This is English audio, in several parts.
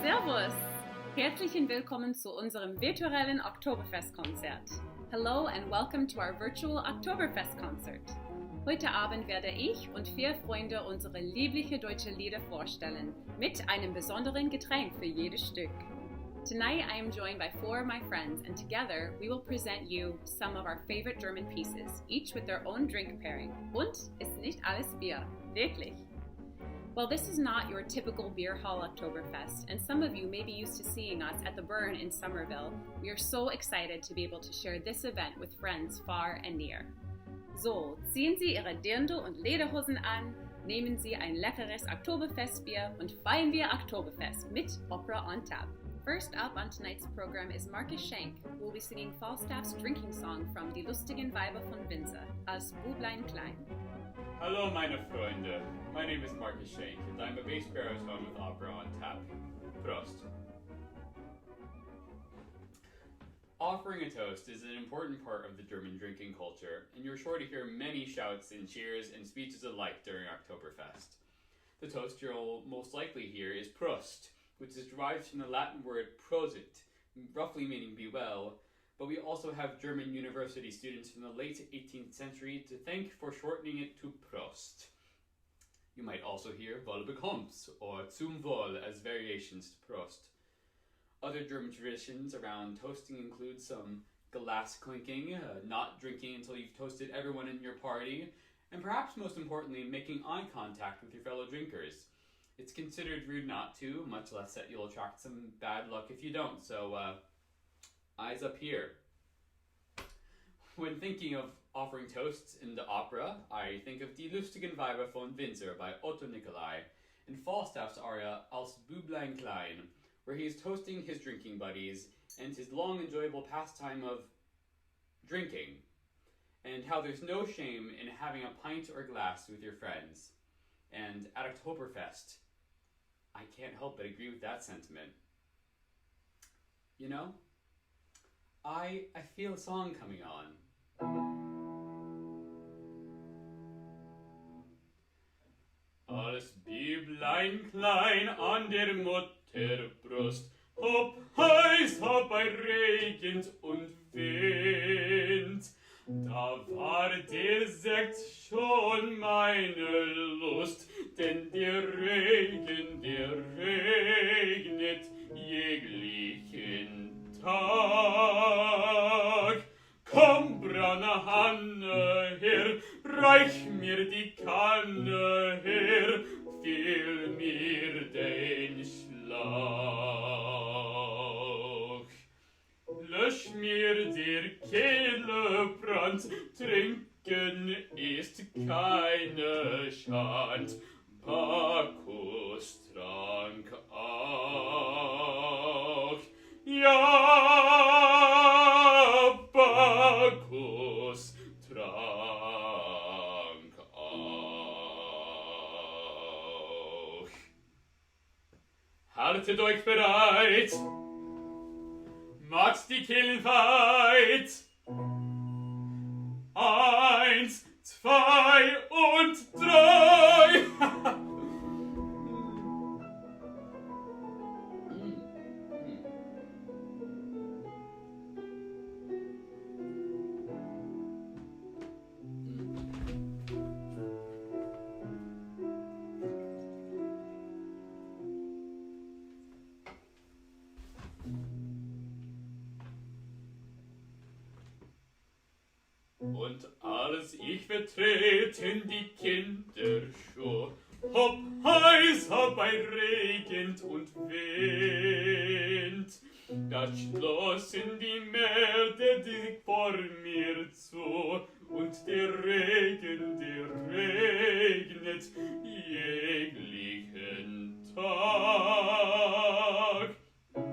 Servus! Herzlichen Willkommen zu unserem virtuellen Oktoberfest-Konzert. Hello and welcome to our virtual Oktoberfest concert. Heute Abend werde ich und 4 Freunde unsere liebliche deutsche Lieder vorstellen, mit einem besonderen Getränk für jedes Stück. Tonight I am joined by 4 of my friends, and together we will present you some of our favorite German pieces, each with their own drink pairing. Und ist nicht alles Bier, wirklich. Well, this is not your typical beer hall Oktoberfest, and some of you may be used to seeing us at the Burn in Somerville. We are so excited to be able to share this event with friends far and near. So, ziehen Sie Ihre Dirndl und Lederhosen an, nehmen Sie ein leckeres Oktoberfestbier und feiern wir Oktoberfest mit Opera on Tap. First up on tonight's program is Schenck, who will be singing Falstaff's drinking song from Die lustigen Weiber von Windsor als Büblein Klein. Hello, meine Freunde. My name is Schenck, and I'm a bass baritone with Opera on Tap. Prost. Offering a toast is an important part of the German drinking culture, and you're sure to hear many shouts and cheers and speeches alike during Oktoberfest. The toast you'll most likely hear is Prost, which is derived from the Latin word prosit, roughly meaning be well, but we also have German university students from the late 18th century to thank for shortening it to Prost. You might also hear Wohl bekomm's or Zum Wohl as variations to Prost. Other German traditions around toasting include some glass clinking, not drinking until you've toasted everyone in your party, and perhaps most importantly, making eye contact with your fellow drinkers. It's considered rude not to, much less that you'll attract some bad luck if you don't, so eyes up here. When thinking of offering toasts in the opera, I think of Die lustigen Weiber von Windsor by Otto Nicolai and Falstaff's aria Als Büblein Klein, where he is toasting his drinking buddies and his long enjoyable pastime of drinking, and how there's no shame in having a pint or glass with your friends. And at Oktoberfest, I can't help but agree with that sentiment. You know, I feel a song coming on. Als Büblein klein an der Mutterbrust, hopp heiß, hopp bei Regen und Wind, da war der Sekt schon meine Lust, denn der Regen, der regnet jeglichen Tag. Komm, Branna Hanne her, reich mir die Kanne her, füll mir den Schlag. Lösch mir der Kehle Brand, trinken ist keine Schand, Bacchus trank auch. Ja, Bacchus trank auch. Haltet euch bereit, macht die Kehlen weit. 1, 2 und 3. Und als ich vertreten die Kinderschuh, hopp heiß, hopp bei Regen und Wind, da schlossen die Mägde dick vor mir zu, und der Regen, der regnet jeglichen Tag.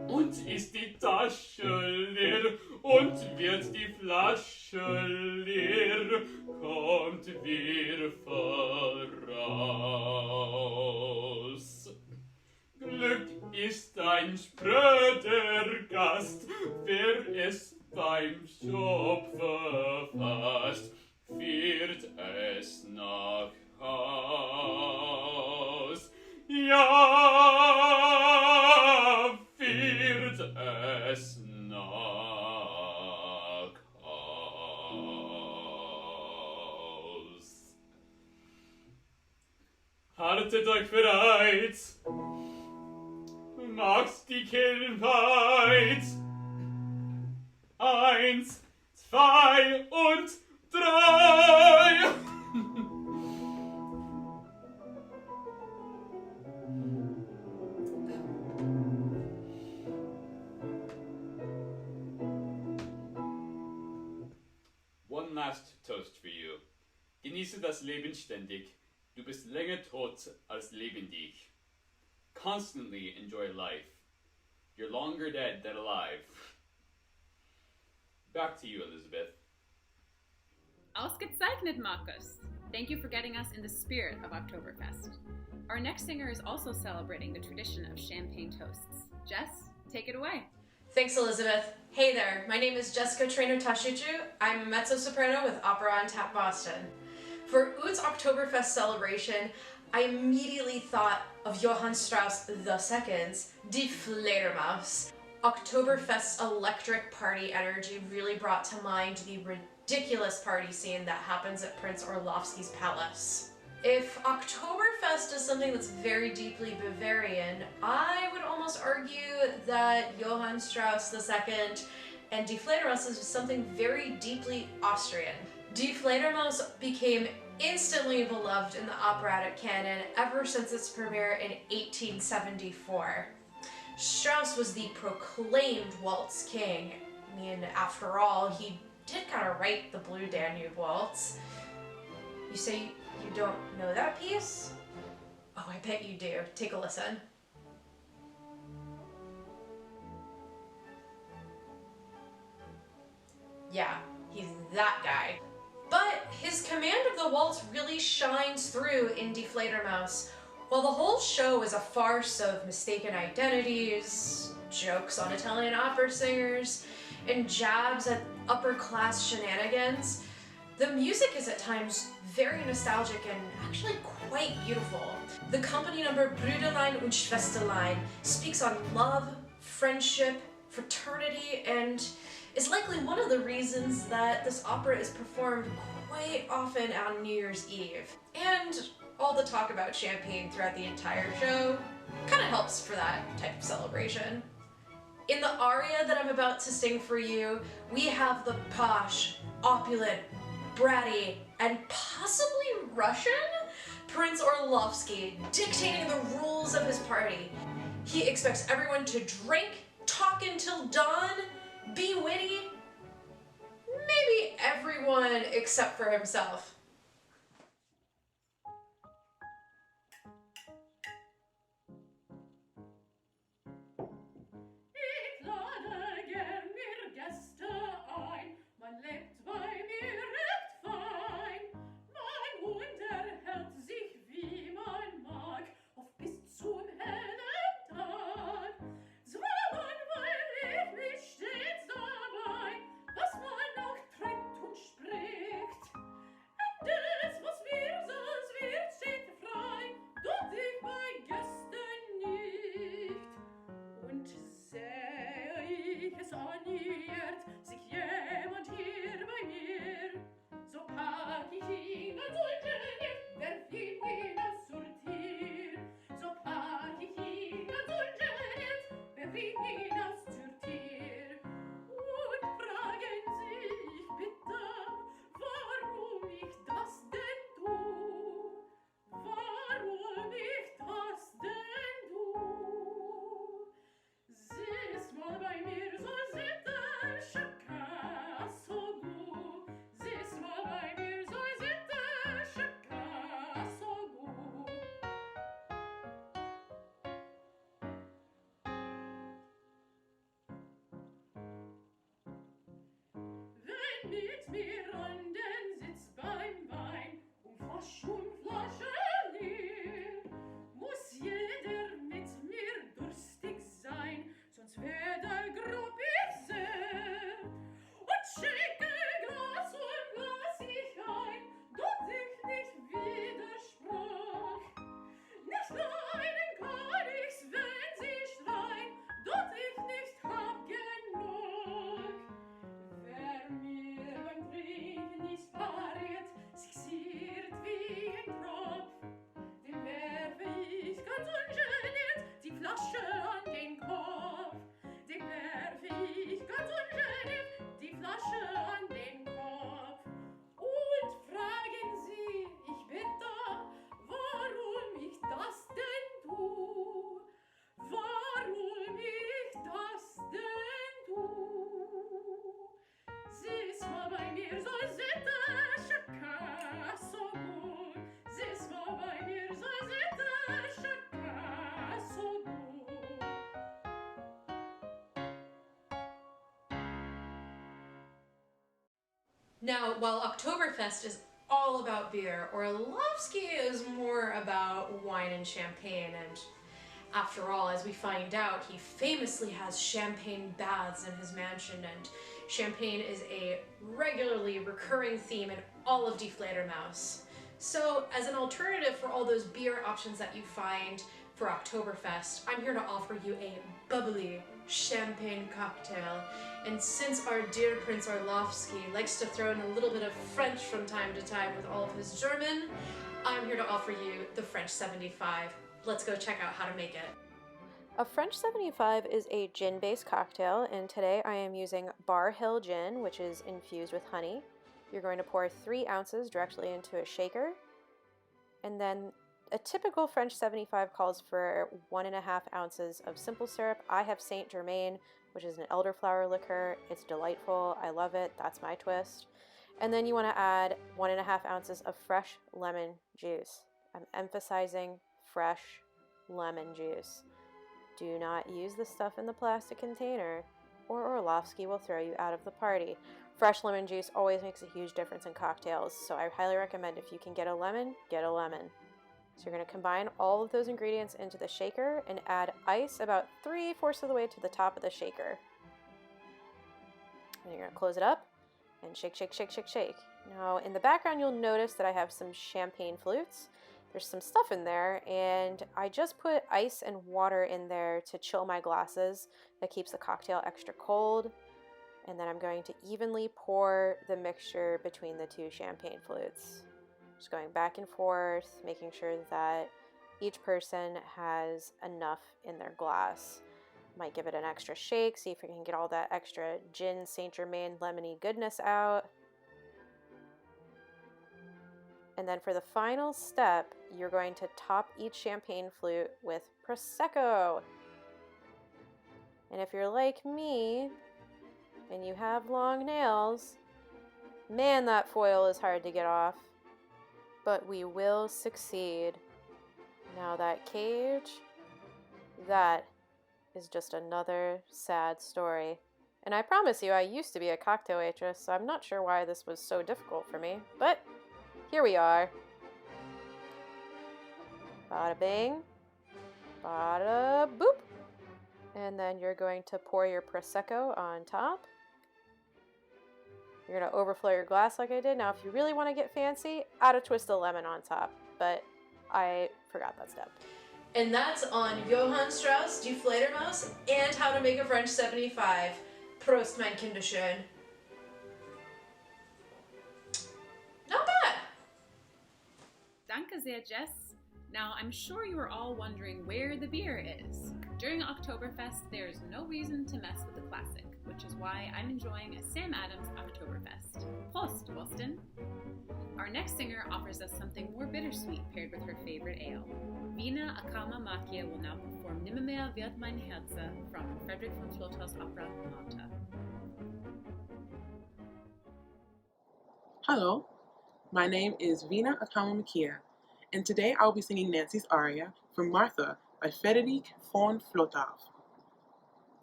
Und ist die Tasche leer und wird die Flasche leer, kommt wir voraus. Glück ist ein spröder Gast, wer es beim Oktoberfest wird es nach Haus. Ja, wird es nach Haus. Haltet euch bereit, macht die Kehlen weit. 1, 2 und 3. One last toast for you. Genieße das Leben ständig. Du bist länger tot als lebendig. Constantly enjoy life. You're longer dead than alive. Back to you, Elizabeth. Ausgezeichnet, Marcus! Thank you for getting us in the spirit of Oktoberfest. Our next singer is also celebrating the tradition of champagne toasts. Jess, take it away. Thanks, Elizabeth. Hey there, my name is Jessica Trainor-Tasucu. I'm a mezzo-soprano with Opera on Tap Boston. For Oud's Oktoberfest celebration, I immediately thought of Johann Strauss II's Die Fledermaus. Oktoberfest's electric party energy really brought to mind the ridiculous party scene that happens at Prince Orlovsky's palace. If Oktoberfest is something that's very deeply Bavarian, I would almost argue that Johann Strauss II and Die Fledermaus is something very deeply Austrian. Die Fledermaus became instantly beloved in the operatic canon ever since its premiere in 1874. Strauss was the proclaimed waltz king. I mean, after all, he did kind of write the Blue Danube Waltz. You say you don't know that piece? Oh, I bet you do. Take a listen. Yeah, he's that guy. But his command of the waltz really shines through in Die Fledermaus. While the whole show is a farce of mistaken identities, jokes on Italian opera singers, and jabs at upper-class shenanigans, the music is at times very nostalgic and actually quite beautiful. The company number Brüderlein und Schwesterlein speaks on love, friendship, fraternity, and is likely one of the reasons that this opera is performed quite often on New Year's Eve. And all the talk about champagne throughout the entire show kind of helps for that type of celebration. In the aria that I'm about to sing for you, we have the posh, opulent, bratty, and possibly Russian Prince Orlovsky dictating the rules of his party. He expects everyone to drink, talk until dawn, be witty. Maybe everyone except for himself. Now, while Oktoberfest is all about beer, Orlovsky is more about wine and champagne, and after all, as we find out, he famously has champagne baths in his mansion, and champagne is a regularly recurring theme in all of Die Fledermaus. So, as an alternative for all those beer options that you find for Oktoberfest, I'm here to offer you a bubbly champagne cocktail. And since our dear Prince Orlovsky likes to throw in a little bit of French from time to time with all of his German, I'm here to offer you the French 75. Let's go check out how to make it. A French 75 is a gin-based cocktail, and today I am using Bar Hill gin, which is infused with honey. You're going to pour 3 ounces directly into a shaker, and then a typical French 75 calls for 1.5 ounces of simple syrup. I have Saint Germain, which is an elderflower liqueur. It's delightful. I love it. That's my twist. And then you want to add 1.5 ounces of fresh lemon juice. I'm emphasizing fresh lemon juice. Do not use the stuff in the plastic container, or Orlovsky will throw you out of the party. Fresh lemon juice always makes a huge difference in cocktails, so I highly recommend if you can get a lemon, get a lemon. So you're going to combine all of those ingredients into the shaker and add ice about 3/4 of the way to the top of the shaker. And you're going to close it up and shake, shake, shake, shake, shake. Now in the background you'll notice that I have some champagne flutes. There's some stuff in there, and I just put ice and water in there to chill my glasses. That keeps the cocktail extra cold. And then I'm going to evenly pour the mixture between the 2 champagne flutes. Just going back and forth, making sure that each person has enough in their glass. Might give it an extra shake, see if we can get all that extra gin, Saint Germain, lemony goodness out. And then for the final step, you're going to top each champagne flute with Prosecco. And if you're like me, and you have long nails, man, that foil is hard to get off. But we will succeed. Now that cage, that is just another sad story. And I promise you, I used to be a cocktail waitress, so I'm not sure why this was so difficult for me, but here we are. Bada bing, bada boop. And then you're going to pour your Prosecco on top. You're going to overflow your glass like I did. Now, if you really want to get fancy, add a twist of lemon on top. But I forgot that step. And that's on Johann Strauss, Die Fledermaus, and How to Make a French 75. Prost, mein Kinderschön. Not bad. Danke sehr, Jess. Now, I'm sure you are all wondering where the beer is. During Oktoberfest, there's no reason to mess with the classic, which is why I'm enjoying a Sam Adams Oktoberfest. Prost, Boston! Our next singer offers us something more bittersweet paired with her favorite ale. Veena Akama-Makia will now perform Nimmermehr wird mein Herze from Frederick von Flotow's opera Martha. Hello, my name is Veena Akama-Makia, and today I'll be singing Nancy's aria from Martha by Frederick von Flotow.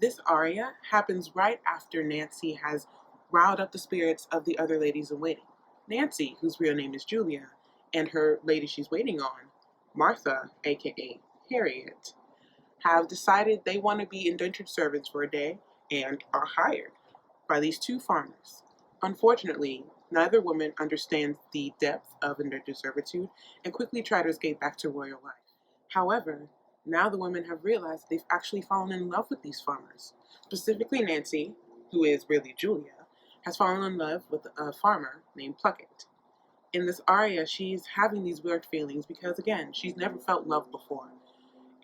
This aria happens right after Nancy has riled up the spirits of the other ladies in waiting. Nancy, whose real name is Julia, and her lady she's waiting on, Martha, aka Harriet, have decided they want to be indentured servants for a day and are hired by these 2 farmers. Unfortunately, neither woman understands the depth of indentured servitude and quickly try to escape back to royal life. However, now the women have realized they've actually fallen in love with these farmers. Specifically Nancy, who is really Julia, has fallen in love with a farmer named Pluckett. In this aria, she's having these weird feelings because, again, she's never felt love before.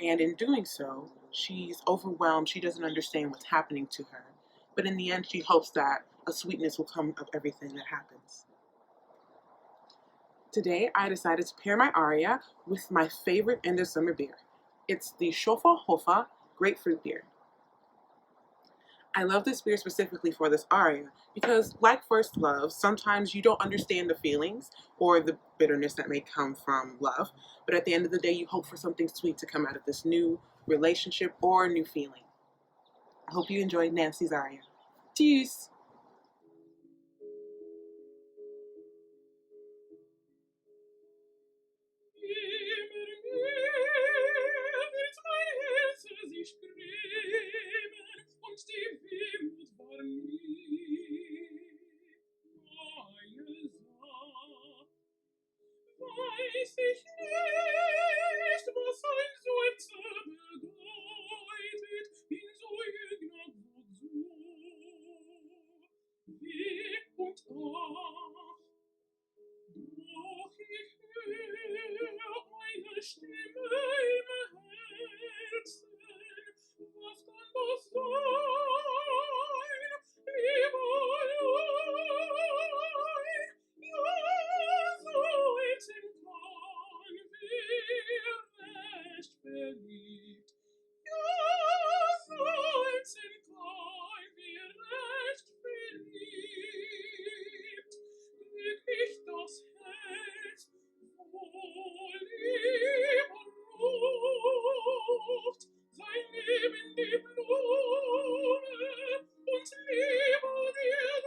And in doing so, she's overwhelmed. She doesn't understand what's happening to her. But in the end, she hopes that a sweetness will come of everything that happens. Today, I decided to pair my aria with my favorite end of summer beer. It's the Schöfferhofer grapefruit beer. I love this beer specifically for this aria because, like first love, sometimes you don't understand the feelings or the bitterness that may come from love, but at the end of the day, you hope for something sweet to come out of this new relationship or new feeling. I hope you enjoyed Nancy's aria. Tschüss! weiß ich nicht, was ein Seufzer bedeutet, in so jüngner Wut so. Weg und ach, doch ich höre eine Stimme im Herzen. Was kann das sein? Lieberlein, ja, sollten kann wir recht verliebt. Ja, sollten kann wir recht verliebt. Glücklich das Herz, wohl lieber ruft, sein Leben die Blume und Liebe der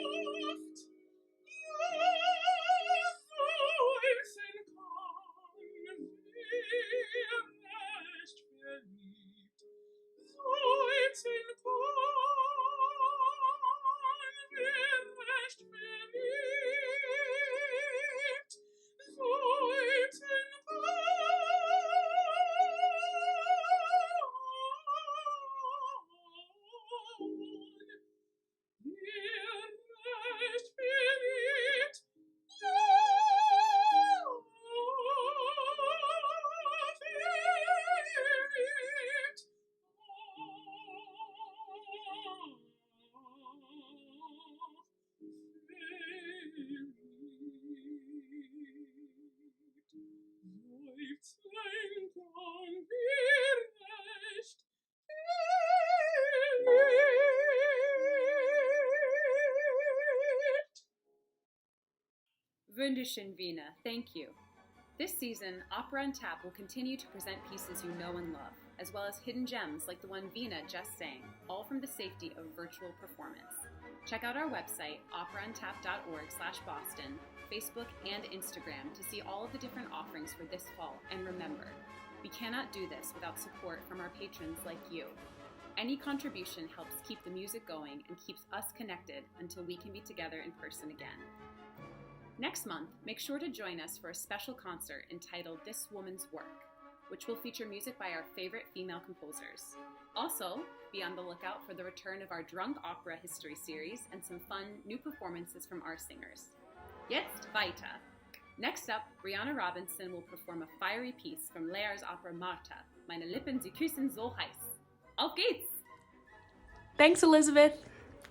Duft. Ja, seufzen kann wer recht verliebt. Seufzen kann wer recht verliebt. Seufzen recht verliebt. Wunderschön, Veena. Thank you. This season, Opera on Tap will continue to present pieces you know and love, as well as hidden gems like the one Veena just sang, all from the safety of virtual performance. Check out our website, operaontap.org/Boston, Facebook, and Instagram to see all of the different offerings for this fall. And remember, we cannot do this without support from our patrons like you. Any contribution helps keep the music going and keeps us connected until we can be together in person again. Next month, make sure to join us for a special concert entitled This Woman's Work, which will feature music by our favorite female composers. Also, be on the lookout for the return of our Drunk Opera History series and some fun new performances from our singers. Jetzt weiter! Next up, Brianna Robinson will perform a fiery piece from Lear's opera Martha, Meine Lippen, sie küssen so heiß. Auf geht's! Thanks, Elizabeth.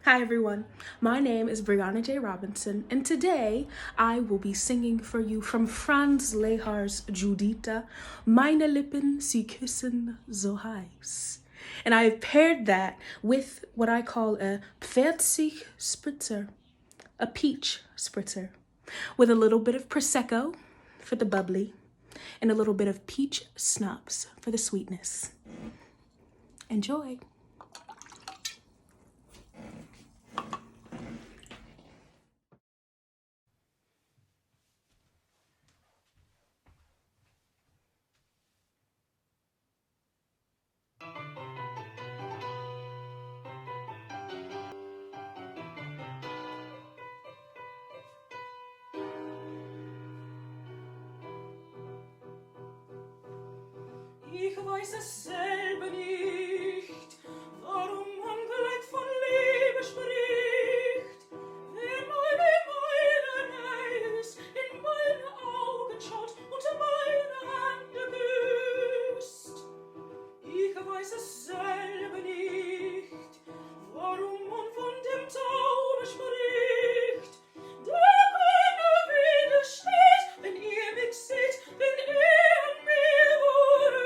Hi, everyone. My name is Brianna J. Robinson, and today I will be singing for you from Franz Lehar's Judita, Meine Lippen, sie küssen so heiß. And I have paired that with what I call a Pfirsich Spritzer, a peach spritzer, with a little bit of Prosecco for the bubbly, and a little bit of peach schnapps for the sweetness. Enjoy. Ich weiß es selber nicht, warum man gleich von Liebe spricht. Wenn mal wie meine Eis in meine Augen schaut und meine Hände küsst. Ich weiß es selber nicht, warum man von dem Zauber spricht. Der keiner widersteht, wenn ihr mich seht, wenn ihr mir vorübergeht.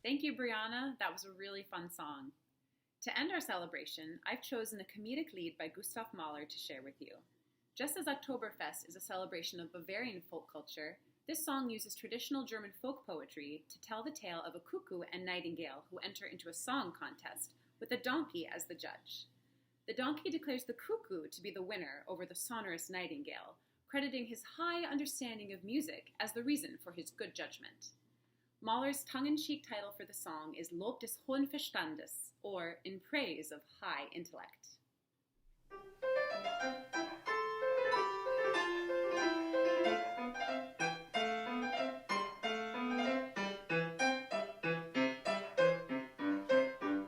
Thank you, Brianna. That was a really fun song. To end our celebration, I've chosen a comedic lied by Gustav Mahler to share with you. Just as Oktoberfest is a celebration of Bavarian folk culture, this song uses traditional German folk poetry to tell the tale of a cuckoo and nightingale who enter into a song contest with a donkey as the judge. The donkey declares the cuckoo to be the winner over the sonorous nightingale, crediting his high understanding of music as the reason for his good judgment. Mahler's tongue-in-cheek title for the song is Lob des hohen Verstandes, or In Praise of High Intellect.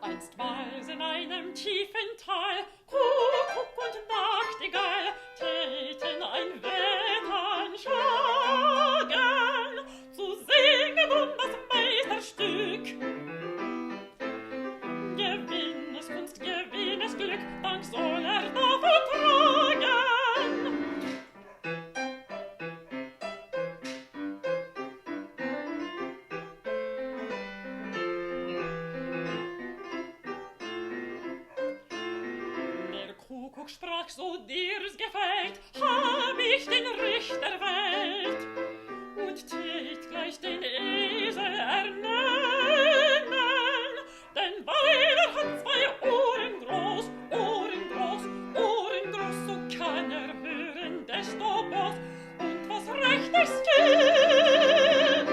Einstmals in einem tiefen Tal, Kuckuck und Nachtigall täten ein Wettern schlagen, zu singen das Meisterstück. Gewinn es Kunst, gewinn es Glück, Dank soll davon tragen. Der Kuckuck sprach, so dir's gefällt, hab ich den Richter wählt und tät gleich den Esel ernennen, denn weil hat 2 Ohren groß, so kann hören, desto bloß und was recht ist kennen.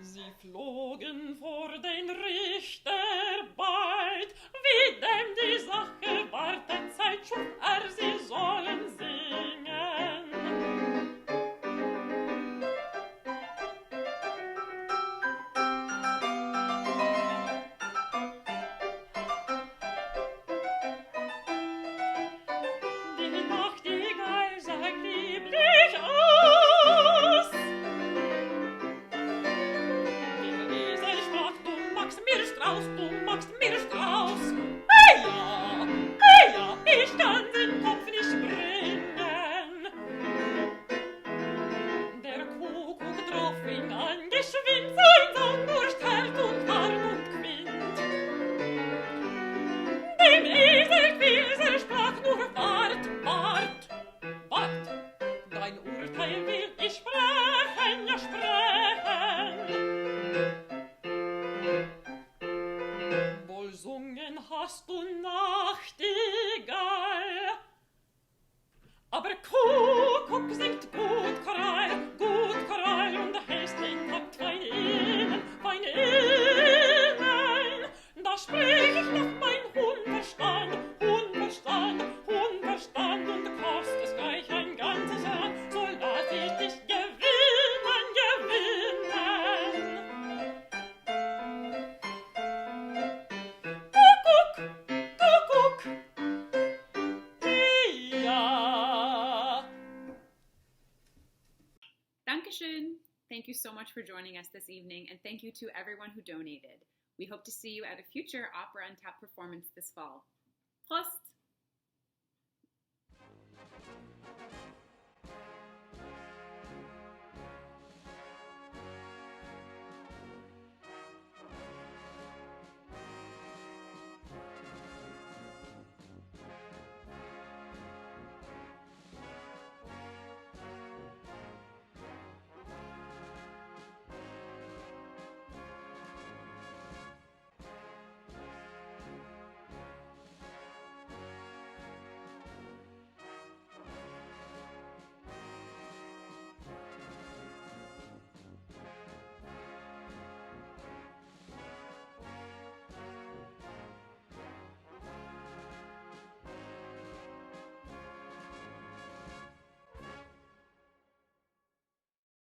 Sie flogen vor den Richter bald, wie dem die Sache wartet, Zeit schuf sie sollen singen. Die Nachtigall sagt lieblich aus. Der Esel sprach, du magst mir Strauß, Hey ja, ich kann den Kopf nicht bringen. Der Kuckuck drauf fing an, geschwind sein Song durch hart und quint. Dem Esel sprach nur, wart, dein Urteil will ich sprechen, ja sprechen. Wohl sungen hast du Nachtigall, aber Kuckuck singt gut Choral und hältst den Takt fein innen. Da sprich ich nach mein Hunverstand und kost es gleich ein ganzes Land, so lass ich dich gewinnen. Kuckuck, ja. Dankeschön! Thank you so much for joining us this evening, and thank you to everyone who donated. We hope to see you at a future Opera Untapped performance this fall. Prost!